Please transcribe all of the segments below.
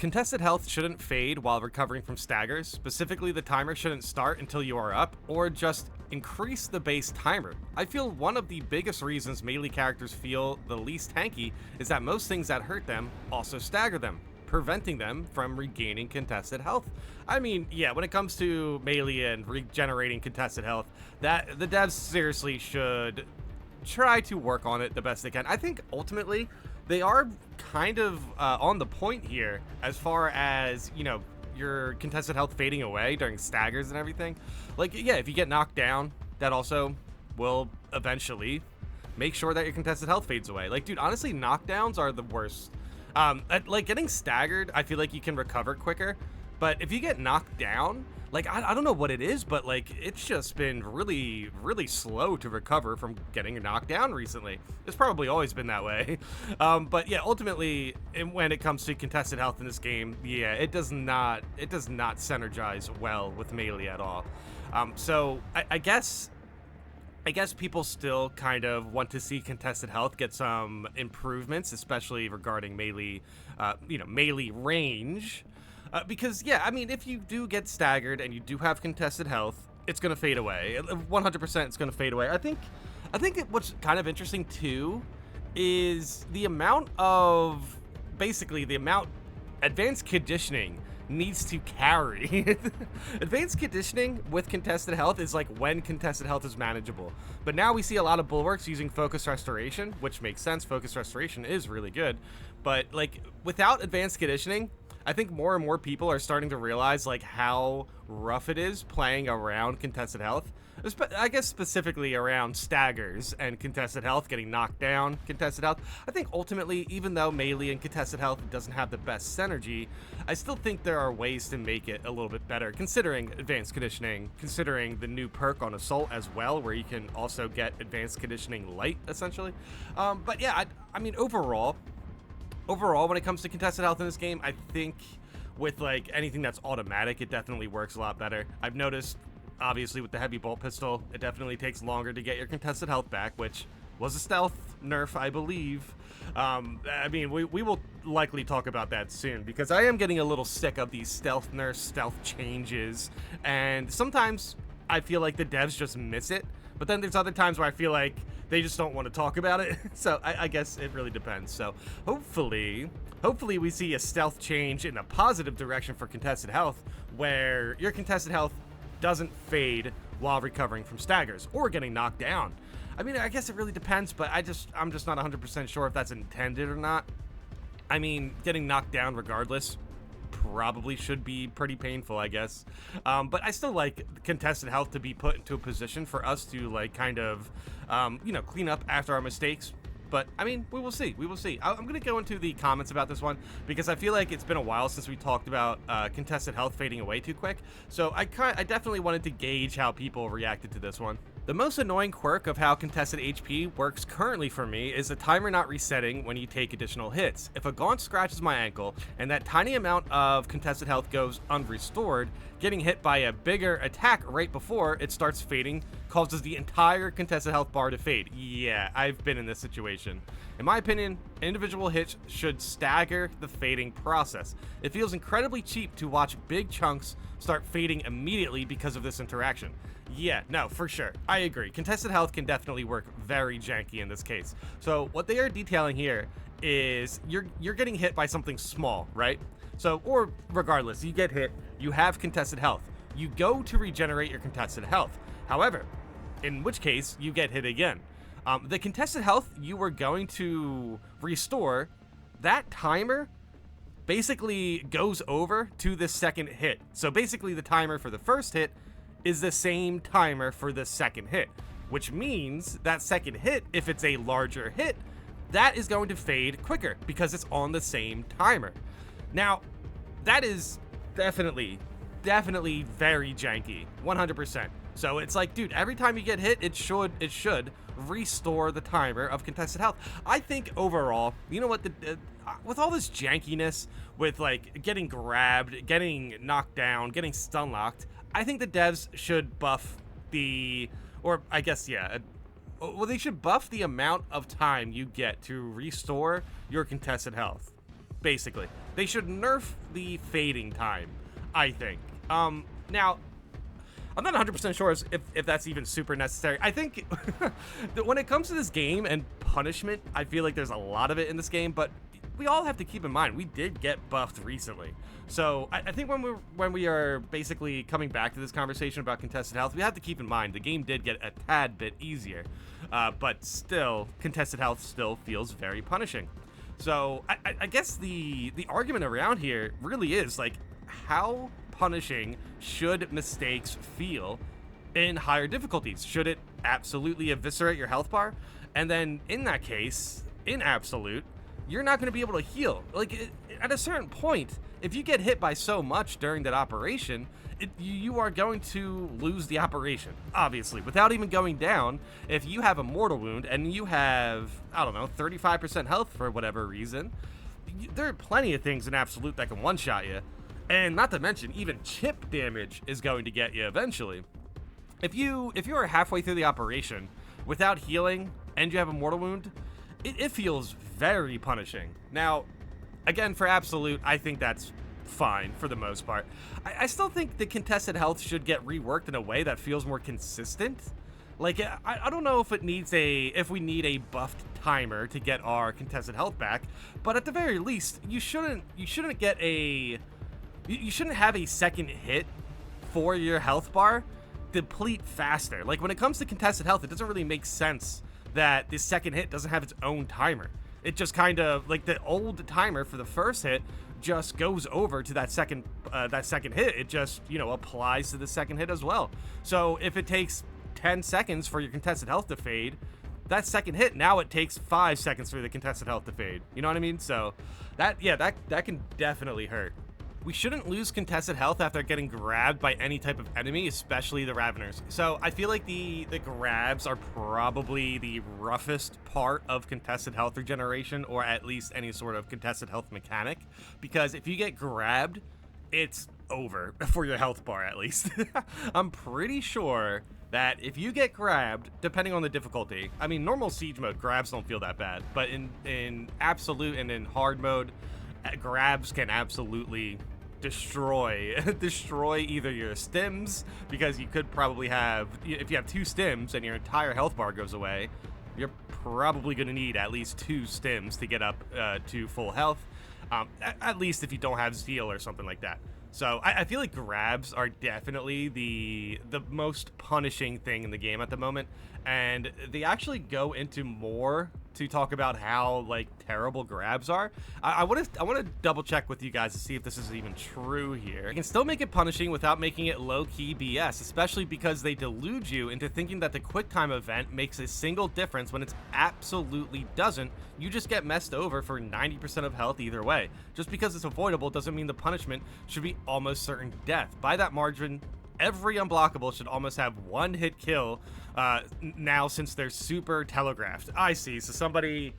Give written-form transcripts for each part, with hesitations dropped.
Contested health shouldn't fade while recovering from staggers. Specifically, the timer shouldn't start until you are up, or just increase the base timer. I feel one of the biggest reasons melee characters feel the least tanky is that most things that hurt them also stagger them, preventing them from regaining contested health. I mean, yeah, when it comes to melee and regenerating contested health, that the devs seriously should try to work on it the best they can. I think ultimately they are kind of on the point here as far as, you know, your contested health fading away during staggers and everything. Like, yeah, if you get knocked down, that also will eventually make sure that your contested health fades away. Like, dude, honestly, knockdowns are the worst. Like, getting staggered, I feel like you can recover quicker. But if you get knocked down, like, I don't know what it is, but, like, it's just been really, really slow to recover from getting knocked down recently. It's probably always been that way. But, yeah, ultimately, when it comes to contested health in this game, yeah, it does not synergize well with melee at all. So, I guess people still kind of want to see contested health get some improvements, especially regarding melee, melee range. Because, yeah, I mean, if you do get staggered and you do have contested health, it's going to fade away. 100% it's going to fade away. I think what's kind of interesting, too, is the amount advanced conditioning needs to carry. Advanced conditioning with contested health is like when contested health is manageable. But now we see a lot of bulwarks using focus restoration, which makes sense. Focus restoration is really good. But, like, without advanced conditioning, I think more and more people are starting to realize, like, how rough it is playing around contested health. I guess specifically around staggers and contested health, getting knocked down, contested health. I think ultimately, even though melee and contested health doesn't have the best synergy, I still think there are ways to make it a little bit better, considering advanced conditioning, considering the new perk on Assault as well, where you can also get advanced conditioning light, essentially. But yeah, I mean, overall, when it comes to contested health in this game, I think with, like, anything that's automatic, it definitely works a lot better. I've noticed, obviously, with the heavy bolt pistol, it definitely takes longer to get your contested health back, which was a stealth nerf, I believe. I mean, we will likely talk about that soon, because I am getting a little sick of these stealth nerfs, stealth changes, and sometimes I feel like the devs just miss it, but then there's other times where I feel like they just don't want to talk about it. So I guess it really depends. So hopefully we see a stealth change in a positive direction for contested health, where your contested health doesn't fade while recovering from staggers or getting knocked down. I mean, I guess it really depends, but I'm just not 100% sure if that's intended or not. I mean, getting knocked down regardless probably should be pretty painful, I guess. But I still like contested health to be put into a position for us to, like, kind of, clean up after our mistakes. But, I mean, we will see. I'm going to go into the comments about this one, because I feel like it's been a while since we talked about contested health fading away too quick. So I definitely wanted to gauge how people reacted to this one. The most annoying quirk of how contested HP works currently for me is the timer not resetting when you take additional hits. If a gaunt scratches my ankle and that tiny amount of contested health goes unrestored, getting hit by a bigger attack right before it starts fading causes the entire contested health bar to fade. Yeah, I've been in this situation. In my opinion, individual hits should stagger the fading process. It feels incredibly cheap to watch big chunks start fading immediately because of this interaction. Yeah, no, for sure. I agree. Contested health can definitely work very janky in this case. So what they are detailing here is you're getting hit by something small, right? So, or regardless, you get hit, you have contested health. You go to regenerate your contested health. However, in which case, you get hit again. The contested health you were going to restore, that timer basically goes over to the second hit. So basically the timer for the first hit is the same timer for the second hit, which means that second hit, if it's a larger hit, that is going to fade quicker because it's on the same timer. Now, that is definitely very janky, 100%. So it's like, dude, every time you get hit, it should restore the timer of contested health. I think overall, you know what, with all this jankiness, with, like, getting grabbed, getting knocked down, getting stun locked, I think the devs should buff they should buff the amount of time you get to restore your contested health. Basically, they should nerf the fading time, I think. Now, I'm not 100% sure if that's even super necessary. I think that when it comes to this game and punishment, I feel like there's a lot of it in this game, but we all have to keep in mind we did get buffed recently. So I think when we are basically coming back to this conversation about contested health, we have to keep in mind the game did get a tad bit easier, but still, contested health still feels very punishing. So I guess the argument around here really is like, how punishing should mistakes feel in higher difficulties? Should it absolutely eviscerate your health bar? And then in that case, in absolute, you're not going to be able to heal. Like, at a certain point, if you get hit by so much during that operation, you are going to lose the operation, obviously. Without even going down, if you have a mortal wound and you have, I don't know, 35% health for whatever reason, there are plenty of things in absolute that can one-shot you. And not to mention, even chip damage is going to get you eventually. If you are halfway through the operation without healing and you have a mortal wound, it feels very punishing. Now, again, for absolute, I think that's fine for the most part. I still think the contested health should get reworked in a way that feels more consistent. Like, I don't know if we need a buffed timer to get our contested health back, but at the very least, you shouldn't have a second hit for your health bar deplete faster. Like, when it comes to contested health, it doesn't really make sense that the second hit doesn't have its own timer. It just kind of, like, the old timer for the first hit just goes over to that second hit. It just, applies to the second hit as well. So if it takes 10 seconds for your contested health to fade, that second hit, now it takes 5 seconds for the contested health to fade. You know what I mean? So that can definitely hurt. We shouldn't lose contested health after getting grabbed by any type of enemy, especially the Raveners. So I feel like the grabs are probably the roughest part of contested health regeneration, or at least any sort of contested health mechanic, because if you get grabbed, it's over for your health bar, at least. I'm pretty sure that if you get grabbed, depending on the difficulty, I mean, normal siege mode, grabs don't feel that bad, but in absolute and in hard mode, grabs can absolutely destroy either your stims, because you could probably have, if you have 2 stims and your entire health bar goes away, you're probably going to need at least 2 stims to get up to full health, at least if you don't have zeal or something like that. So I feel like grabs are definitely the most punishing thing in the game at the moment, and they actually go into more to talk about how, like, terrible grabs are. I want to double check with you guys to see if this is even true here. You can still make it punishing without making it low-key BS, especially because they delude you into thinking that the QuickTime event makes a single difference when it absolutely doesn't. You just get messed over for 90% of health either way. Just because it's avoidable doesn't mean the punishment should be almost certain death. By that margin, every unblockable should almost have one hit kill now, since they're super telegraphed. I see. So somebody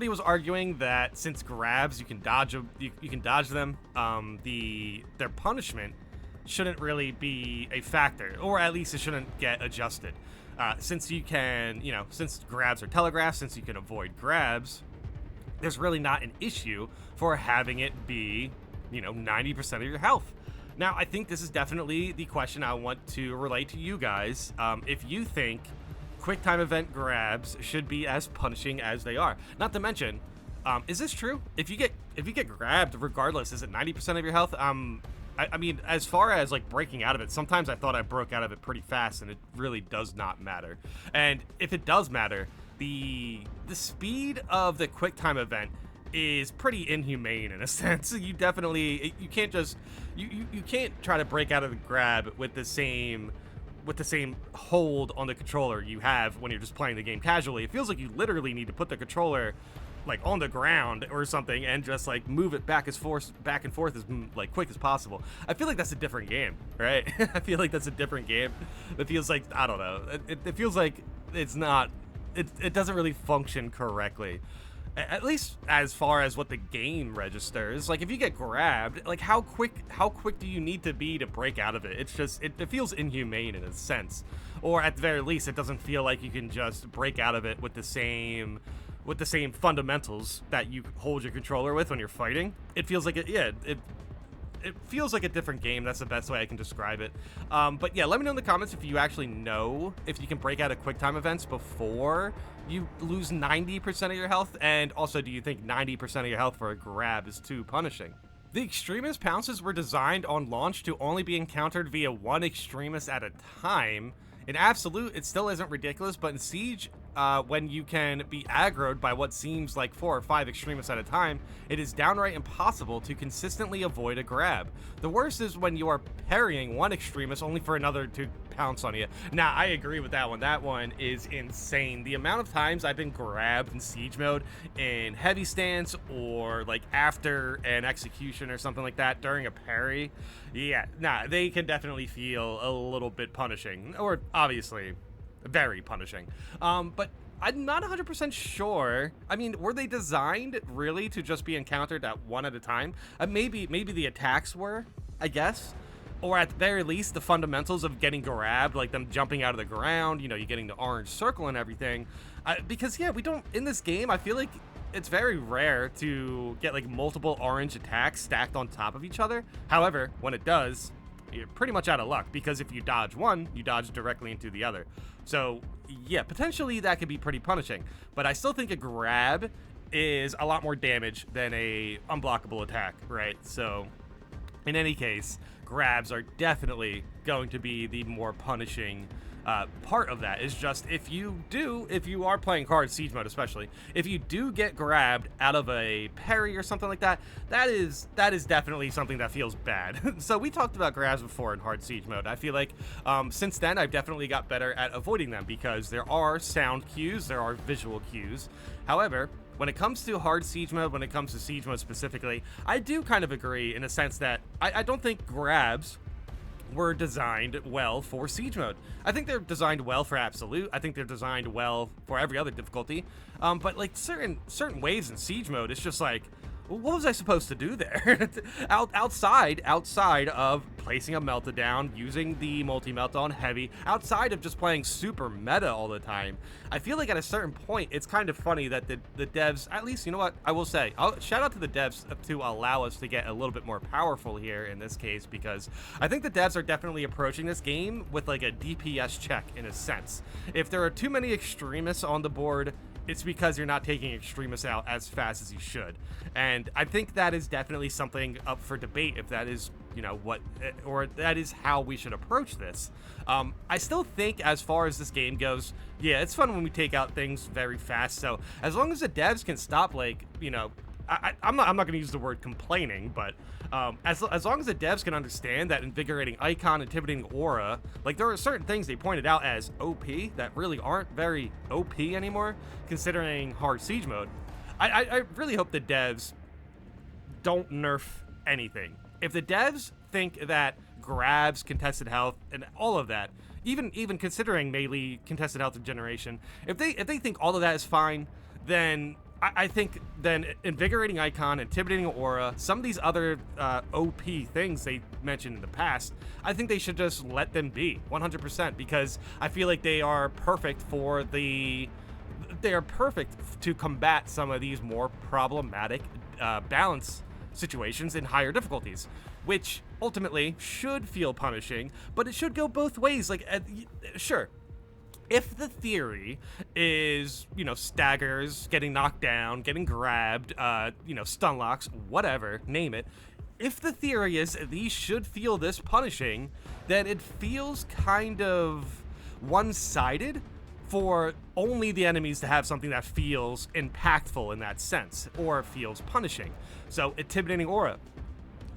was arguing that since grabs you can dodge them, their punishment shouldn't really be a factor, or at least it shouldn't get adjusted. Since you can, since grabs are telegraphed, since you can avoid grabs, there's really not an issue for having it be, 90% of your health. Now, I think this is definitely the question I want to relate to you guys. If you think QuickTime event grabs should be as punishing as they are. Not to mention, is this true? If you get grabbed, regardless, is it 90% of your health? I mean, as far as like breaking out of it, sometimes I thought I broke out of it pretty fast, and it really does not matter. And if it does matter, the speed of the QuickTime event is pretty inhumane in a sense. You can't try to break out of the grab with the same hold on the controller you have when you're just playing the game casually. It feels like you literally need to put the controller like on the ground or something and just like move it back and forth as like quick as possible. I feel like that's a different game, right? I feel like that's a different game. It feels like, I don't know. It feels like it's not. It doesn't really function correctly. At least as far as what the game registers. Like, if you get grabbed, like, how quick do you need to be to break out of it? It's just, it feels inhumane in a sense. Or at the very least, it doesn't feel like you can just break out of it with the same fundamentals that you hold your controller with when you're fighting. It feels like it feels like a different game. That's the best way I can describe it. But yeah, let me know in the comments if you actually know if you can break out of quick time events before you lose 90% of your health, and also do you think 90% of your health for a grab is too punishing? The extremist pounces were designed on launch to only be encountered via one extremist at a time. In Absolute, it still isn't ridiculous, but in Siege, when you can be aggroed by what seems like 4 or 5 extremists at a time, it is downright impossible to consistently avoid a grab. The worst is when you are parrying one extremist only for another to pounce on you. Now, I agree with that one. That one is insane. The amount of times I've been grabbed in Siege mode in heavy stance or like after an execution or something like that during a parry, yeah, nah, they can definitely feel a little bit punishing, or obviously very punishing. But I'm not 100% sure. I mean, were they designed really to just be encountered at one at a time? Maybe the attacks were, I guess. Or at the very least, the fundamentals of getting grabbed, like them jumping out of the ground, you know, you getting the orange circle and everything. Because, yeah, we don't, in this game, I feel like it's very rare to get, like, multiple orange attacks stacked on top of each other. However, when it does, you're pretty much out of luck, because if you dodge one, you dodge directly into the other. So, yeah, potentially that could be pretty punishing. But I still think a grab is a lot more damage than a unblockable attack, right? So, in any case, grabs are definitely going to be the more punishing part of that. Is just if you are playing hard Siege mode, especially if you do get grabbed out of a parry or something like that, that is definitely something that feels bad. So we talked about grabs before in hard Siege mode. I feel like since then I've definitely got better at avoiding them, because there are sound cues, there are visual cues. However, when it comes to hard Siege mode, when it comes to Siege mode specifically, I do kind of agree in a sense that I don't think grabs were designed well for Siege mode. I think they're designed well for Absolute. I think they're designed well for every other difficulty. But like certain waves in Siege mode, it's just like, what was I supposed to do there? outside of placing a meltdown, using the multi-melt on heavy, outside of just playing super meta all the time, I feel like at a certain point, it's kind of funny that the devs, at least, you know what, I will say, shout out to the devs to allow us to get a little bit more powerful here in this case, because I think the devs are definitely approaching this game with like a DPS check in a sense. If there are too many extremists on the board, it's because you're not taking extremists out as fast as you should. And I think that is definitely something up for debate, if that is, you know, what, or that is how we should approach this. I still think as far as this game goes, yeah, it's fun when we take out things very fast. So as long as the devs can stop, like, you know, I'm not going to use the word complaining, but as long as the devs can understand that invigorating icon, intimidating aura, like there are certain things they pointed out as OP that really aren't very OP anymore, considering hard Siege mode. I really hope the devs don't nerf anything. If the devs think that grabs, contested health, and all of that, even considering melee, contested health regeneration, if they think all of that is fine, then I think then invigorating icon, intimidating aura, some of these other OP things they mentioned in the past, I think they should just let them be 100%, because I feel like they are perfect to combat some of these more problematic balance situations in higher difficulties, which ultimately should feel punishing, but it should go both ways. Like, sure, if the theory is, you know, staggers, getting knocked down, getting grabbed, you know, stun locks, whatever, name it, if the theory is these should feel this punishing, then it feels kind of one-sided for only the enemies to have something that feels impactful in that sense, or feels punishing. So, intimidating aura.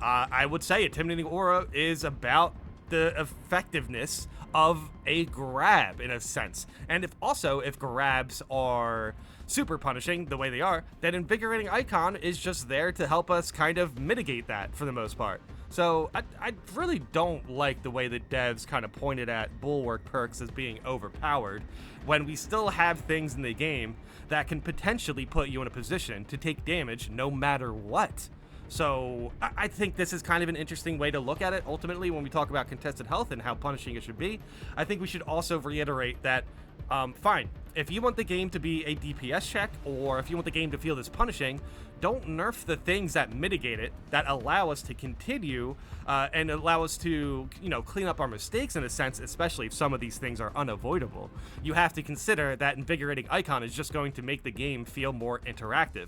I would say intimidating aura is about the effectiveness of a grab in a sense. And if grabs are super punishing the way they are, then invigorating icon is just there to help us kind of mitigate that for the most part. So I really don't like the way the devs kind of pointed at bulwark perks as being overpowered, when we still have things in the game that can potentially put you in a position to take damage no matter what. So I think this is kind of an interesting way to look at it. Ultimately, when we talk about contested health and how punishing it should be, I think we should also reiterate that Fine. If you want the game to be a DPS check, or if you want the game to feel this punishing, don't nerf the things that mitigate it, that allow us to continue and allow us to, clean up our mistakes in a sense, especially if some of these things are unavoidable. You have to consider that Invigorating Icon is just going to make the game feel more interactive.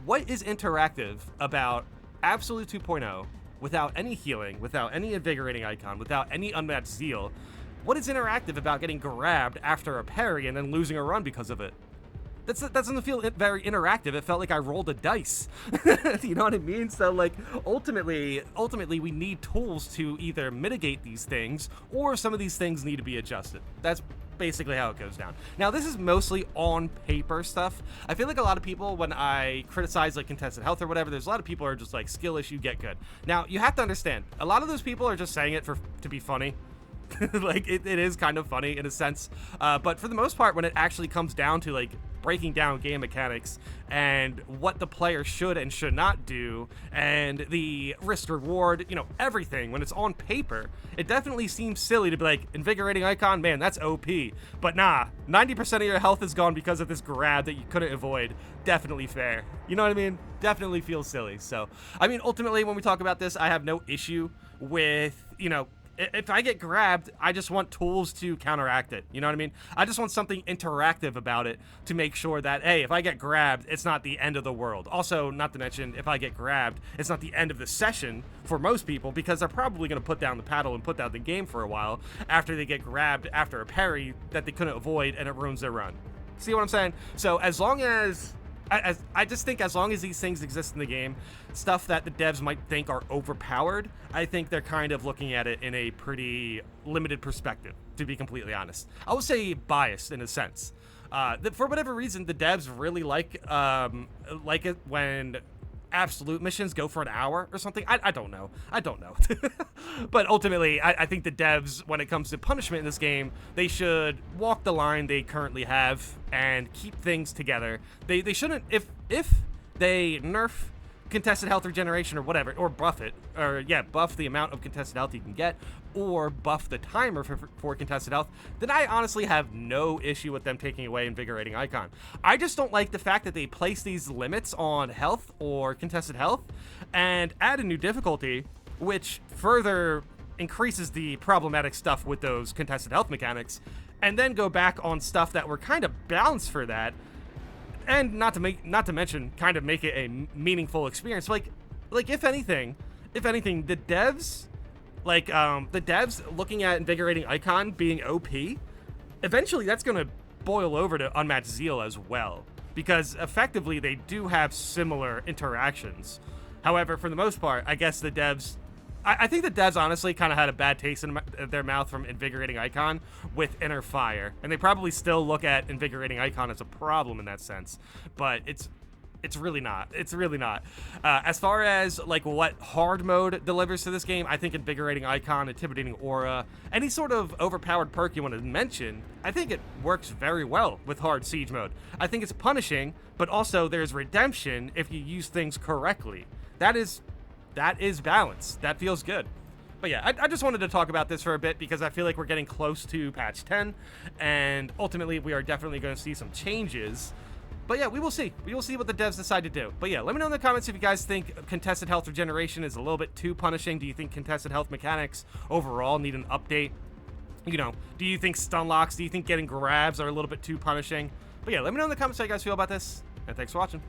What is interactive about Absolute 2.0 without any healing, without any Invigorating Icon, without any Unmatched Zeal? What is interactive about getting grabbed after a parry and then losing a run because of it? That doesn't feel very interactive. It felt like I rolled a dice. You know what I mean? So, like, ultimately, we need tools to either mitigate these things, or some of these things need to be adjusted. That's basically how it goes down. Now, this is mostly on paper stuff. I feel like a lot of people, when I criticize like contested health or whatever, there's a lot of people who are just like, skill issue, get good. Now, you have to understand, a lot of those people are just saying it to be funny. Like, it is kind of funny in a sense, but for the most part, when it actually comes down to like breaking down game mechanics and what the player should and should not do, and the risk reward, everything, when it's on paper, it definitely seems silly to be like, Invigorating Icon, man, that's OP, but nah, 90% of your health is gone because of this grab that you couldn't avoid. Definitely fair. You know what I mean? Definitely feels silly. So, I mean, ultimately, when we talk about this, I have no issue with, if I get grabbed, I just want tools to counteract it. You know what I mean? I just want something interactive about it to make sure that, hey, if I get grabbed, it's not the end of the world. Also, not to mention, if I get grabbed, it's not the end of the session for most people, because they're probably going to put down the paddle and put down the game for a while after they get grabbed after a parry that they couldn't avoid, and it ruins their run. See what I'm saying? So as long as... I just think as long as these things exist in the game, stuff that the devs might think are overpowered, I think they're kind of looking at it in a pretty limited perspective, to be completely honest. I would say biased in a sense. For whatever reason, the devs really like it when absolute missions go for an hour or something. I don't know. But ultimately, I think the devs, when it comes to punishment in this game, they should walk the line they currently have and keep things together. They shouldn't, if they nerf contested health regeneration or whatever, or buff it, or yeah, buff the amount of contested health you can get, or buff the timer for contested health, then I honestly have no issue with them taking away Invigorating Icon. I just don't like the fact that they place these limits on health or contested health and add a new difficulty, which further increases the problematic stuff with those contested health mechanics, and then go back on stuff that were kind of balanced for that, and not to mention kind of make it a meaningful experience. Like if anything, the devs, looking at Invigorating Icon being OP, eventually that's going to boil over to Unmatched Zeal as well, because effectively they do have similar interactions. However, for the most part, I guess the devs, I think the devs honestly kind of had a bad taste in their mouth from Invigorating Icon with Inner Fire, and they probably still look at Invigorating Icon as a problem in that sense, but it's really not. It's really not. As far as like what hard mode delivers to this game, I think Invigorating Icon, Intimidating Aura, any sort of overpowered perk you want to mention, I think it works very well with hard siege mode. I think it's punishing, but also there's redemption if you use things correctly. That is balance. That feels good. But yeah, I just wanted to talk about this for a bit because I feel like we're getting close to patch 10, and ultimately we are definitely going to see some changes. But yeah, we will see. We will see what the devs decide to do. But yeah, let me know in the comments if you guys think contested health regeneration is a little bit too punishing. Do you think contested health mechanics overall need an update? Do you think stun locks, do you think getting grabs are a little bit too punishing? But yeah, let me know in the comments how you guys feel about this, and thanks for watching.